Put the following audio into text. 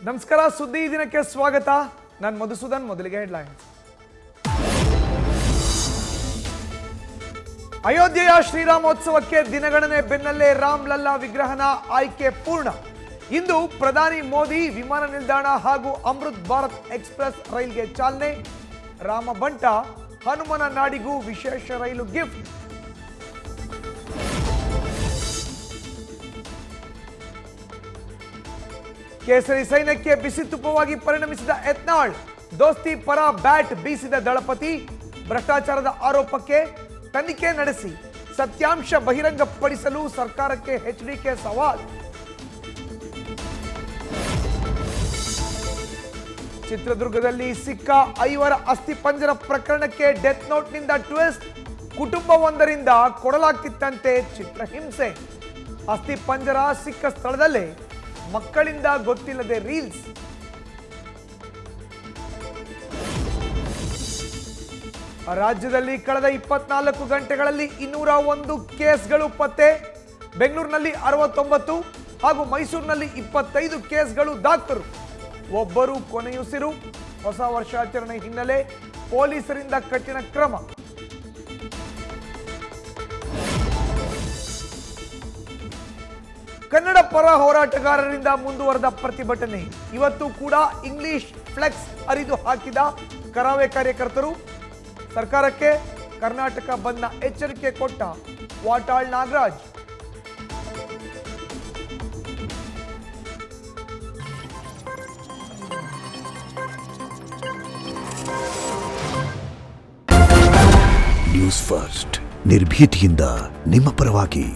ನಮಸ್ಕಾರ, ಸುದ್ದಿ ದಿನಕ್ಕೆ ಸ್ವಾಗತ. ನಾನು ಮಧುಸೂದನ್. ಮೊದಲಿಗೆ ಹೆಡ್ಲೈನ್ಸ್. ಅಯೋಧ್ಯೆಯ ಶ್ರೀರಾಮೋತ್ಸವಕ್ಕೆ ದಿನಗಣನೆ ಬೆನ್ನಲ್ಲೇ ರಾಮ್ಲಲ್ಲಾ ವಿಗ್ರಹನ ಆಯ್ಕೆ ಪೂರ್ಣ. ಇಂದು ಪ್ರಧಾನಿ ಮೋದಿ ವಿಮಾನ ನಿಲ್ದಾಣ ಹಾಗೂ ಅಮೃತ್ ಭಾರತ್ ಎಕ್ಸ್ಪ್ರೆಸ್ ರೈಲ್ಗೆ ಚಾಲನೆ. ರಾಮಬಂಟ ಹನುಮನ ನಾಡಿಗೂ ವಿಶೇಷ ರೈಲು ಗಿಫ್ಟ್. ಕೇಸರಿ ಸೈನ್ಯಕ್ಕೆ ಬಿಸಿ ತುಪ್ಪವಾಗಿ ಪರಿಣಮಿಸಿದ ಯತ್ನಾಳ್. ದೋಸ್ತಿ ಪರ ಬ್ಯಾಟ್ ಬೀಸಿದ ದಳಪತಿ. ಭ್ರಷ್ಟಾಚಾರದ ಆರೋಪಕ್ಕೆ ತನಿಖೆ ನಡೆಸಿ ಸತ್ಯಾಂಶ ಬಹಿರಂಗಪಡಿಸಲು ಸರ್ಕಾರಕ್ಕೆ ಎಚ್ಡಿಕೆ ಸವಾಲ್. ಚಿತ್ರದುರ್ಗದಲ್ಲಿ ಸಿಕ್ಕ 5 ಅಸ್ಥಿಪಂಜರ ಪ್ರಕರಣಕ್ಕೆ ಡೆತ್ ನೋಟ್ನಿಂದ ಟ್ವಿಸ್ಟ್. ಕುಟುಂಬವೊಂದರಿಂದ ಕೊಡಲಾಗ್ತಿತ್ತಂತೆ ಚಿತ್ರಹಿಂಸೆ. ಅಸ್ಥಿಪಂಜರ ಸಿಕ್ಕ ಸ್ಥಳದಲ್ಲೇ ಮಕ್ಕಳಿಂದ ಗೊತ್ತಿಲ್ಲದೆ ರೀಲ್ಸ್. ರಾಜ್ಯದಲ್ಲಿ ಕಳೆದ 24 ಗಂಟೆಗಳಲ್ಲಿ 201 ಕೇಸ್ಗಳು ಪತ್ತೆ. ಬೆಂಗಳೂರಿನಲ್ಲಿ 69 ಹಾಗೂ ಮೈಸೂರಿನಲ್ಲಿ 25 ಕೇಸ್ಗಳು ದಾಖಲು. ಒಬ್ಬರು ಕೊನೆಯುಸಿರು. ಹೊಸ ವರ್ಷಾಚರಣೆ ಹಿನ್ನೆಲೆ ಪೊಲೀಸರಿಂದ ಕಠಿಣ ಕ್ರಮ. ಕನ್ನಡ ಪರ ಹೋರಾಟಗಾರರಿಂದ ಮುಂದುವರೆದ ಪ್ರತಿಭಟನೆ. ಇವತ್ತು ಕೂಡ ಇಂಗ್ಲಿಷ್ ಫ್ಲೆಕ್ಸ್ ಹರಿದು ಹಾಕಿದ ಕರಾವೆ ಕಾರ್ಯಕರ್ತರು. ಸರ್ಕಾರಕ್ಕೆ ಕರ್ನಾಟಕ ಬಂದ್ನ ಎಚ್ಚರಿಕೆ ಕೊಟ್ಟ ವಾಟಾಳ್ ನಾಗರಾಜ್. ನ್ಯೂಸ್ ಫಸ್ಟ್, ನಿರ್ಭೀತಿಯಿಂದ ನಿಮ್ಮ ಪರವಾಗಿ.